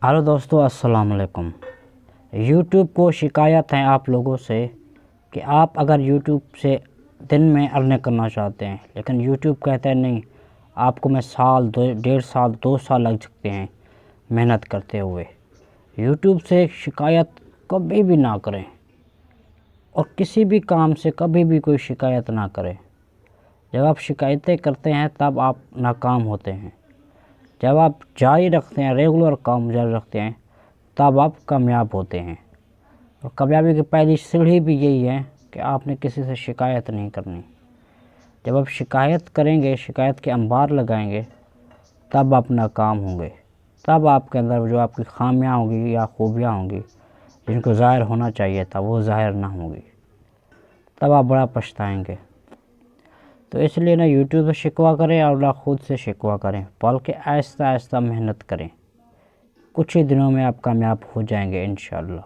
Hello दोस्तों, अस्सलाम वालेकुम। यूट्यूब को शिकायत है आप लोगों से कि आप अगर यूट्यूब से दिन में अर्निंग करना चाहते हैं, लेकिन यूट्यूब कहता है नहीं, आपको मैं साल 1.5 साल 2 साल लग सकते हैं मेहनत करते हुए। यूट्यूब से शिकायत कभी भी ना करें और किसी भी काम से कभी भी कोई शिकायत ना करें। जब आप शिकायतें करते हैं तब आप नाकाम होते हैं। जब आप जारी रखते हैं, रेगुलर काम जारी रखते हैं, तब आप कामयाब होते हैं। और कामयाबी की पहली सीढ़ी भी यही है कि आपने किसी से शिकायत नहीं करनी। जब आप शिकायत करेंगे, शिकायत के अंबार लगाएंगे, तब आप नाकाम होंगे। तब आपके अंदर जो आपकी खामियां होंगी या खूबियां होंगी जिनको ज़ाहिर होना चाहिए था, वो ज़ाहिर ना होंगी। तब आप बड़ा पछताएंगे। तो इसलिए ना यूट्यूब से शिकवा करें और ना खुद से शिकवा करें, बल्कि आहिस्ता आहिस्ता मेहनत करें। कुछ ही दिनों में आप कामयाब हो जाएंगे इंशाअल्लाह।